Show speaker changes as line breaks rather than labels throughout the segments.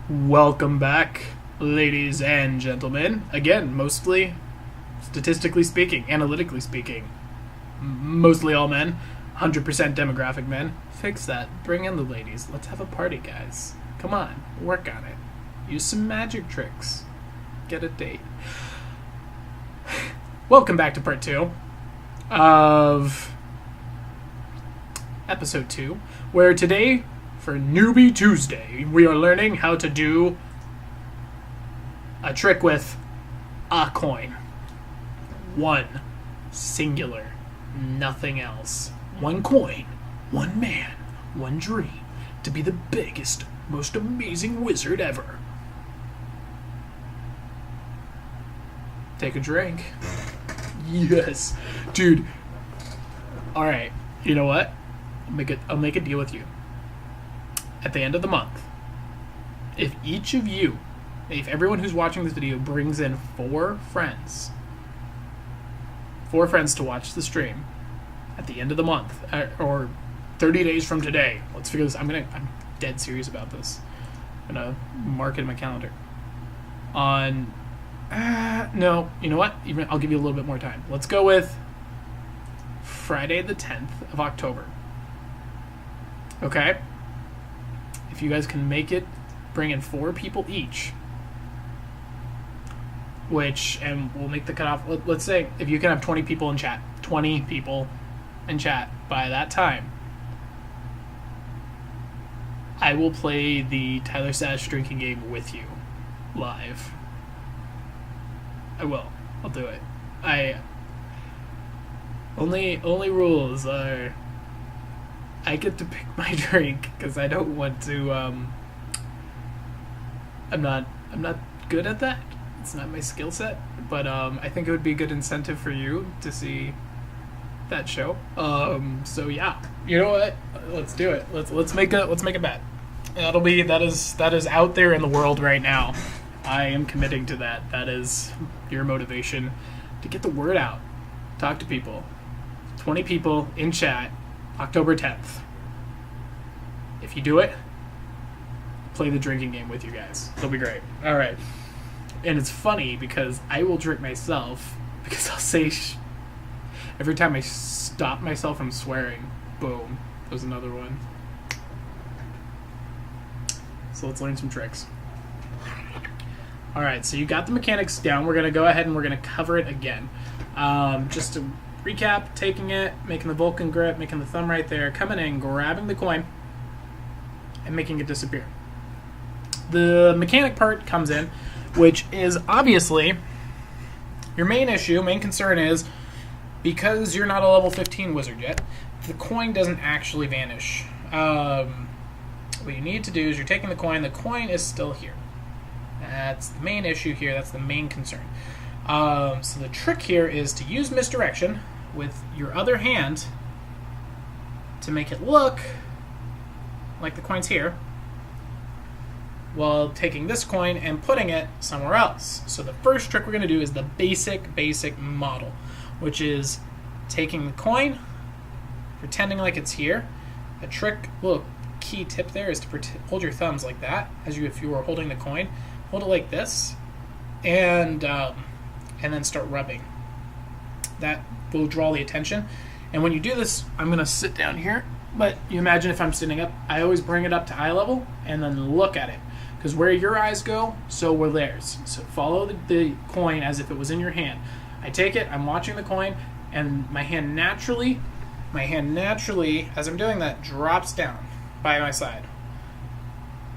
Welcome back, ladies and gentlemen. Again, mostly, statistically speaking, analytically speaking, mostly all men, 100% demographic men. Fix that. Bring in the ladies. Let's have a party, guys. Come on, work on it. Use some magic tricks. Get a date. Welcome back to part 2 of episode 2, where today, for NEWBIE Tuesday, we are learning how to do a trick with a coin. One. Singular. Nothing else. One coin. One man. One dream. To be the biggest, most amazing wizard ever. Take a drink. Yes. Dude. Alright. You know what? I'll make a deal with you. At the end of the month, if everyone who's watching this video brings in 4 friends to watch the stream at the end of the month, or 30 days from today, let's figure this. I'm dead serious about this. I'm gonna mark it in my calendar. No, you know what? I'll give you a little bit more time. Let's go with Friday the 10th of October. Okay? If you guys can make it, bring in 4 people each, and we'll make the cutoff. Let's say if you can have 20 people in chat by that time, I will play the Tyler Sash drinking game with you live. I will. I'll do it. Only rules are I get to pick my drink because I don't want to. I'm not good at that. It's not my skill set, but I think it would be a good incentive for you to see that show. So yeah, you know what? Let's do it. Let's make a bet. That is out there in the world right now. I am committing to that. That is your motivation to get the word out. Talk to people. 20 people in chat. October 10th. If you do it, play the drinking game with you guys. It'll be great. All right. And it's funny because I will drink myself because I'll say every time I stop myself from swearing, boom, there's another one. So let's learn some tricks. All right, so you got the mechanics down. We're going to go ahead and we're going to cover it again. Just to recap, taking it, making the Vulcan grip, making the thumb right there, coming in, grabbing the coin, and making it disappear. The mechanic part comes in, which is obviously your main concern is because you're not a level 15 wizard yet, the coin doesn't actually vanish. What you need to do is you're taking the coin is still here. That's the main issue here, that's the main concern. So the trick here is to use misdirection with your other hand to make it look like the coin's here while taking this coin and putting it somewhere else. So the first trick we're going to do is the basic model, which is taking the coin, pretending like it's here. A trick, little key tip there is to hold your thumbs like that, if you were holding the coin. Hold it like this, and then start rubbing. That will draw the attention. And when you do this, I'm going to sit down here, but you imagine if I'm sitting up, I always bring it up to eye level and then look at it. Because where your eyes go, so will theirs. So follow the coin as if it was in your hand. I take it, I'm watching the coin, and my hand naturally, as I'm doing that, drops down by my side.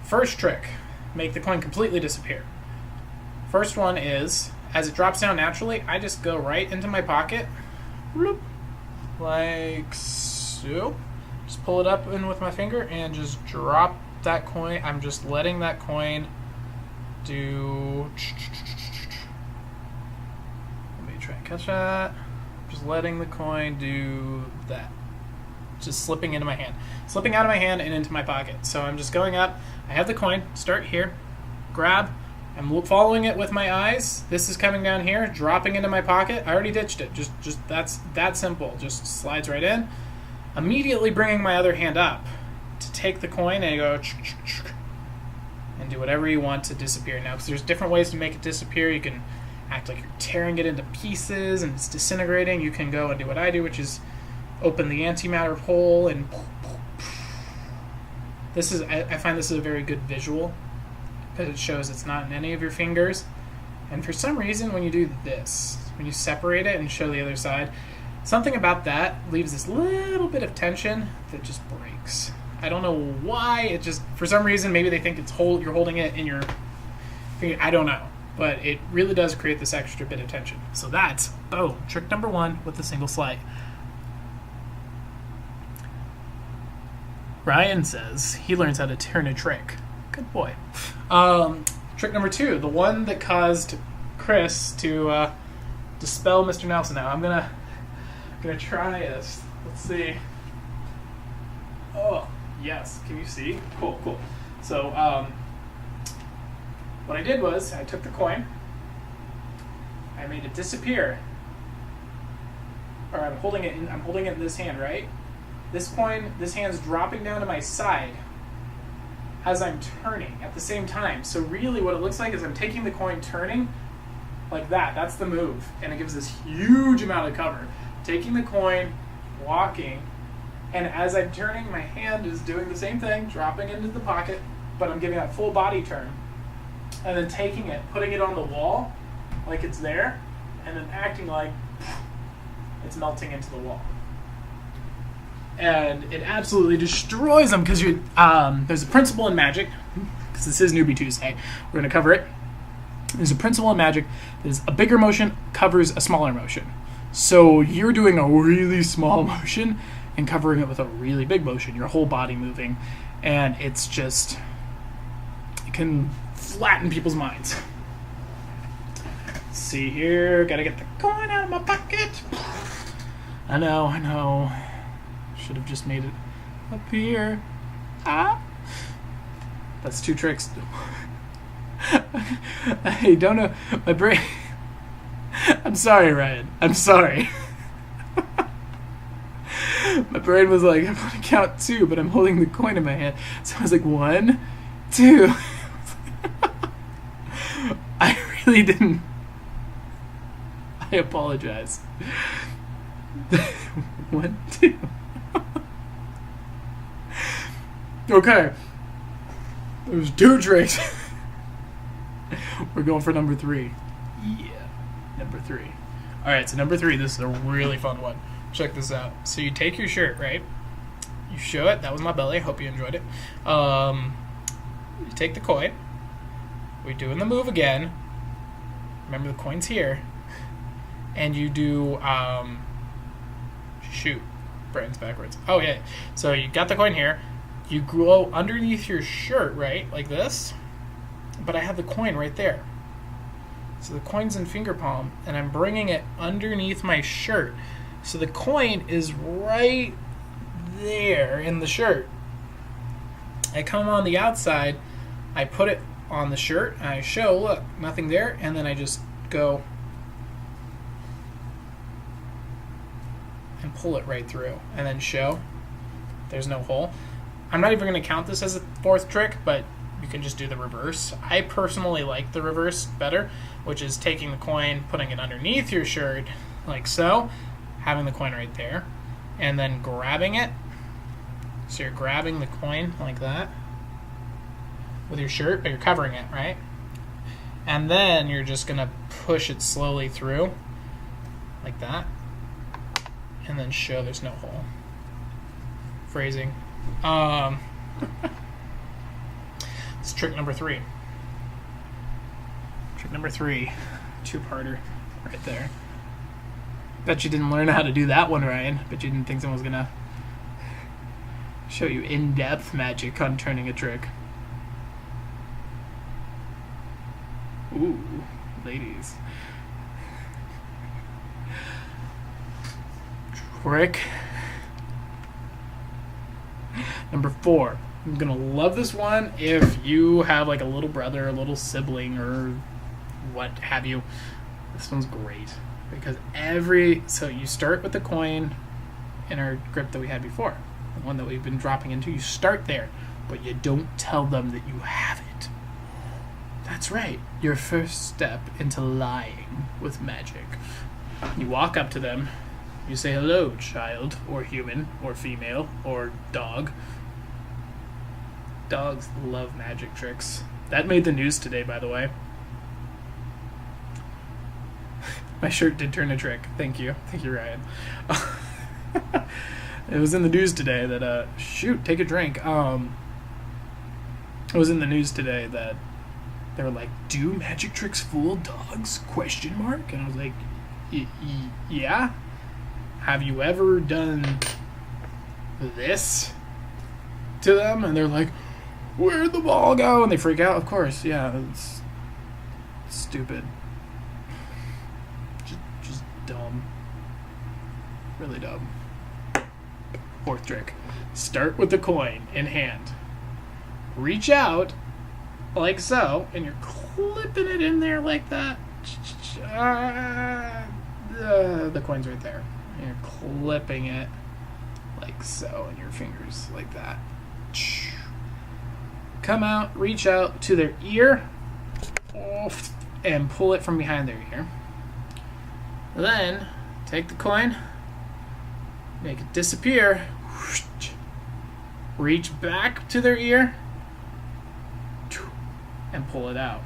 First trick, make the coin completely disappear. First one is, as it drops down naturally, I just go right into my pocket, bloop, like so. Just pull it up in with my finger and just drop that coin. I'm just letting that coin do. Let me try and catch that. Just letting the coin do that. Just slipping into my hand. Slipping out of my hand and into my pocket. So I'm just going up. I have the coin. Start here. Grab. I'm following it with my eyes. This is coming down here, dropping into my pocket. I already ditched it. Just that's that simple. Just slides right in. Immediately bringing my other hand up to take the coin and go and do whatever you want to disappear. Now, because there's different ways to make it disappear. You can act like you're tearing it into pieces and it's disintegrating. You can go and do what I do, which is open the antimatter hole and this is, I find this is a very good visual because it shows it's not in any of your fingers. And for some reason, when you do this, when you separate it and show the other side, something about that leaves this little bit of tension that just breaks. I don't know why. It just, for some reason, maybe they think you're holding it in your finger. I don't know. But it really does create this extra bit of tension. So that's, boom, trick number 1 with the single slide. Ryan says he learns how to turn a trick. Good boy. Trick number 2, the one that caused Chris to dispel Mr. Nelson. Now I'm gonna try this. Let's see. Oh yes, can you see? Cool. So what I did was I took the coin, I made it disappear. Or I'm holding it in this hand, right? This hand's dropping down to my side as I'm turning at the same time. So really what it looks like is I'm taking the coin, turning like that. That's the move. And it gives this huge amount of cover. Taking the coin, walking, and as I'm turning, my hand is doing the same thing, dropping into the pocket, but I'm giving that full body turn. And then taking it, putting it on the wall like it's there, and then acting like it's melting into the wall. And it absolutely destroys them because there's a principle in magic, because this is Newbie Tuesday, we're going to cover it. There's a principle in magic that is a bigger motion covers a smaller motion. So you're doing a really small motion and covering it with a really big motion, your whole body moving, and it's just, it can flatten people's minds. Let's see here, gotta get the coin out of my pocket. I know. Should have just made it up here. That's 2 tricks. I don't know. My brain. I'm sorry, Ryan. I'm sorry. My brain was like, I'm going to count 2, but I'm holding the coin in my hand. So I was like, 1, 2. I really didn't. I apologize. 1, 2. Okay. There's 2 tricks. We're going for number 3. Yeah. Number 3. Alright, so number 3, this is a really fun one. Check this out. So you take your shirt, right? You show it. That was my belly. I hope you enjoyed it. You take the coin. We're doing the move again. Remember the coin's here. And you do, shoot. Brain's backwards. Oh, yeah. So you got the coin here. You go underneath your shirt, right? Like this. But I have the coin right there. So the coin's in finger palm, and I'm bringing it underneath my shirt. So the coin is right there in the shirt. I come on the outside, I put it on the shirt, and I show, look, nothing there, and then I just go and pull it right through, and then show there's no hole. I'm not even going to count this as a 4th trick, but you can just do the reverse. I personally like the reverse better, which is taking the coin, putting it underneath your shirt, like so, having the coin right there, and then grabbing it. So you're grabbing the coin like that with your shirt, but you're covering it, right? And then you're just going to push it slowly through, like that, and then show there's no hole. Phrasing. It's trick number 3. Trick number 3. 2-parter right there. Bet you didn't learn how to do that one, Ryan. Bet you didn't think someone was going to show you in-depth magic on turning a trick. Ooh, ladies. Trick number 4. I'm gonna love this one if you have like a little brother, a little sibling, or what have you. This one's great because so you start with the coin in our grip that we had before, the one that we've been dropping into. You start there, but you don't tell them that you have it. That's right. Your first step into lying with magic. You walk up to them. You say, hello, child, or human, or female, or dog. Dogs love magic tricks. That made the news today, by the way. My shirt did turn a trick. Thank you. Thank you, Ryan. It was in the news today that, shoot, take a drink. It was in the news today that they were like, do magic tricks fool dogs? ? And I was like, yeah? Have you ever done this to them? And they're like, where'd the ball go? And they freak out. Of course, yeah, it's stupid. Just dumb. Really dumb. Fourth trick. Start with the coin in hand. Reach out like so, and you're clipping it in there like that. The coin's right there. And you're clipping it like so in your fingers like that. Come out, reach out to their ear, and pull it from behind their ear. Then take the coin, make it disappear, reach back to their ear, and pull it out.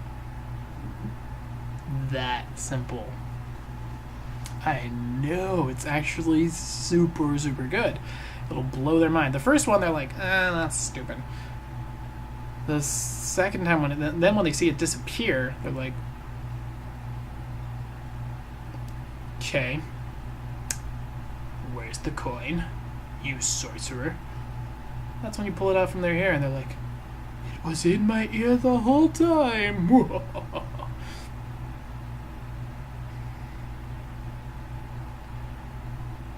That simple. I know, it's actually super, super good. It'll blow their mind. The first one, they're like, that's stupid. The second time, then when they see it disappear, they're like, okay, where's the coin, you sorcerer? That's when you pull it out from their ear, and they're like, it was in my ear the whole time.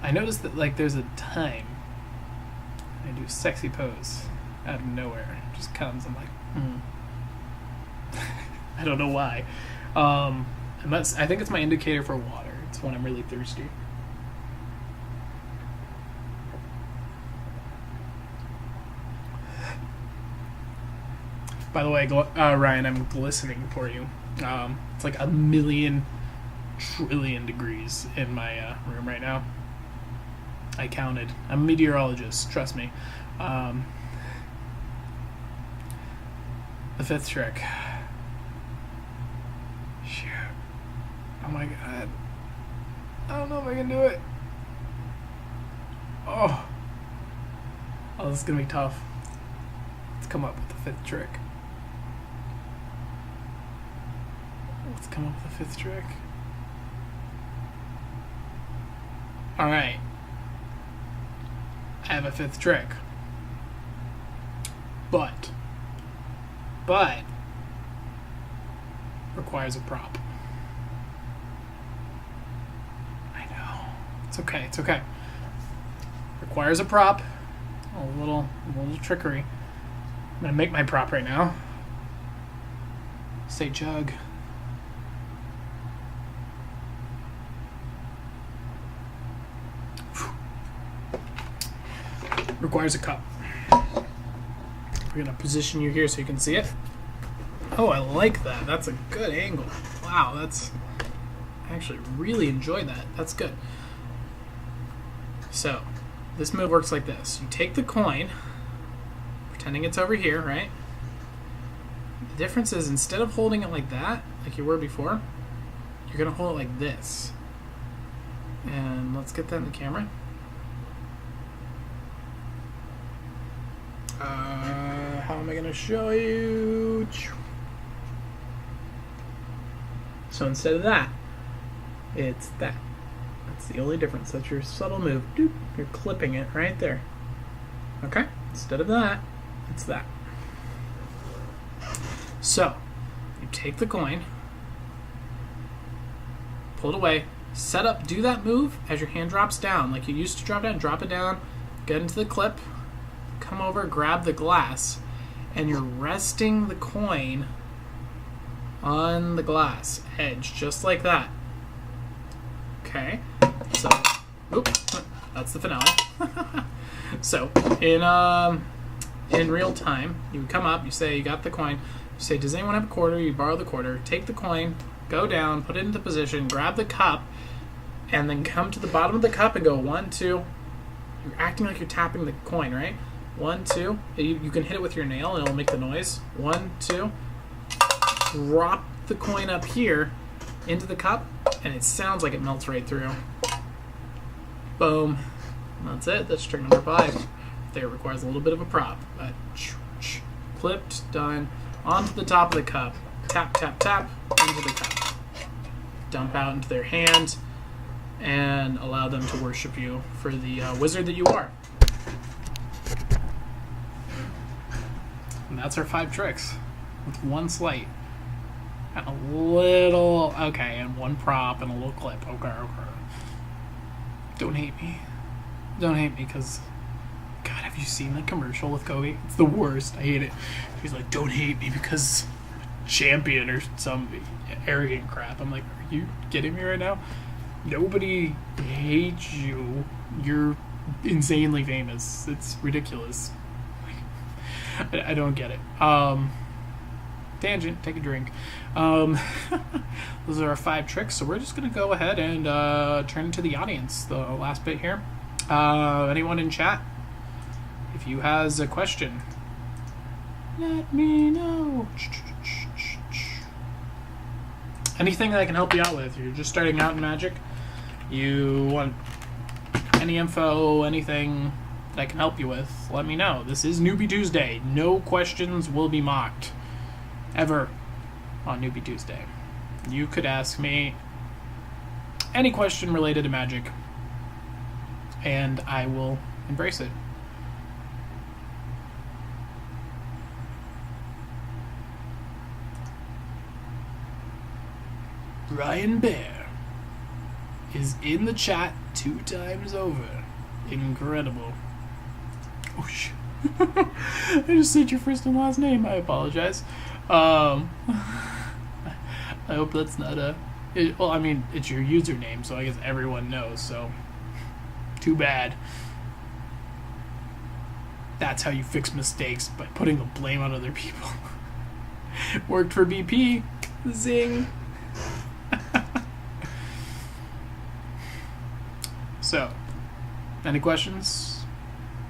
I noticed that, like, there's a time I do a sexy pose out of nowhere. It just comes. I'm like, I don't know why. I think it's my indicator for water. It's when I'm really thirsty. By the way, Ryan, I'm glistening for you. It's like 1,000,000,000,000,000,000 degrees in my room right now. I counted. I'm a meteorologist, trust me. The fifth trick. Shoot. Oh my god. I don't know if I can do it. Oh, this is gonna be tough. Let's come up with the fifth trick. Alright. I have a fifth trick. But requires a prop. I know. It's okay. Requires a prop. A little trickery. I'm gonna make my prop right now. Say jug. Requires a cup. We're gonna position you here so you can see it. Oh, I like that. That's a good angle. Wow, I actually really enjoyed that. That's good. So, this move works like this. You take the coin, pretending it's over here, right? The difference is, instead of holding it like that, like you were before, you're gonna hold it like this. And let's get that in the camera. How am I going to show you? So instead of that, it's that. That's the only difference. That's your subtle move. Doop. You're clipping it right there. Okay? Instead of that, it's that. So, you take the coin, pull it away, set up, do that move as your hand drops down. Like you used to drop it down, get into the clip, come over, grab the glass, and you're resting the coin on the glass edge, just like that. Okay, so, that's the finale. So, in real time, you come up, you say you got the coin, say, does anyone have a quarter? You borrow the quarter, take the coin, go down, put it into position, grab the cup, and then come to the bottom of the cup and go 1, 2. You're acting like you're tapping the coin, right? 1, 2. You can hit it with your nail and it'll make the noise. 1, 2. Drop the coin up here into the cup, and it sounds like it melts right through. Boom. That's it. That's trick number 5. There requires a little bit of a prop, but clipped, done. Onto the top of the cup. Tap, tap, tap into the cup. Dump out into their hand and allow them to worship you for the wizard that you are. And that's our 5 tricks with 1 slate and a little, and 1 prop and a little clip. Okay. Don't hate me. Don't hate me, because, God, have you seen that commercial with Kobe? It's the worst. I hate it. He's like, don't hate me because I'm a champion or some arrogant crap. I'm like, are you kidding me right now? Nobody hates you. You're insanely famous. It's ridiculous. I don't get it. Tangent, take a drink. Those are our 5 tricks, so we're just going to go ahead and turn to the audience, the last bit here. Anyone in chat? If you has a question, let me know. Anything that I can help you out with. You're just starting out in Magic. You want any info, anything that I can help you with, let me know. This is Newbie Tuesday. No questions will be mocked. Ever on Newbie Tuesday. You could ask me any question related to Magic, and I will embrace it. Ryan Bear is in the chat 2 times over. Incredible. Oh, shit. I just said your first and last name. I apologize. I hope that's not it's your username, so I guess everyone knows, so too bad. That's how you fix mistakes, by putting the blame on other people. Worked for BP. Zing. So, any questions?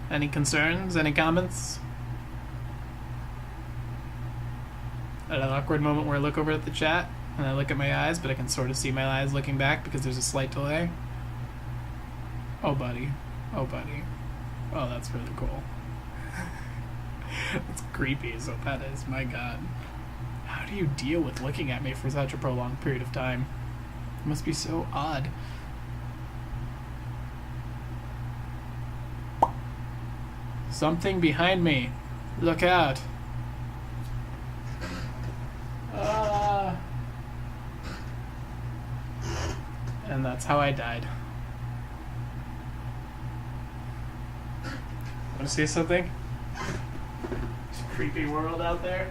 Any concerns? Any comments? At an awkward moment where I look over at the chat and I look at my eyes, but I can sort of see my eyes looking back because there's a slight delay. Oh, buddy. Oh, buddy. Oh, that's really cool. That's creepy, so that is. My God. How do you deal with looking at me for such a prolonged period of time? It must be so odd. Something behind me. Look out. And that's how I died. Want to see something? This creepy world out there.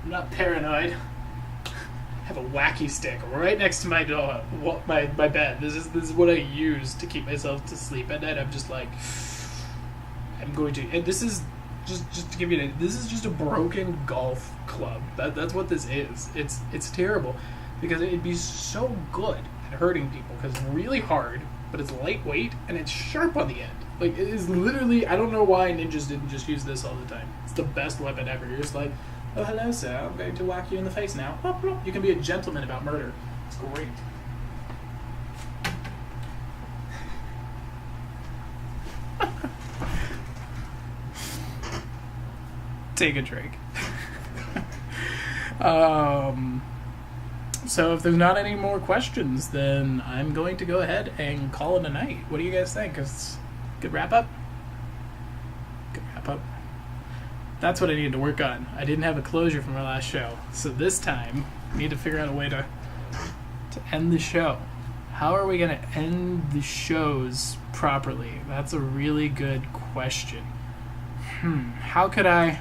I'm not paranoid. I have a wacky stick right next to my door, my bed. This is what I use to keep myself to sleep at night. I'm just like, I'm going to. And this is just to give you this is just a broken golf club. That's what this is. It's terrible because it'd be so good at hurting people because it's really hard, but it's lightweight and it's sharp on the end. Like, it is literally. I don't know why ninjas didn't just use this all the time. It's the best weapon ever. You're just like, oh, hello, sir. I'm going to whack you in the face now. You can be a gentleman about murder. It's great. Take a drink. So if there's not any more questions, then I'm going to go ahead and call it a night. What do you guys think? Good wrap up? Good wrap up. That's what I needed to work on. I didn't have a closure from our last show. So this time, I need to figure out a way to end the show. How are we going to end the shows properly? That's a really good question. How could I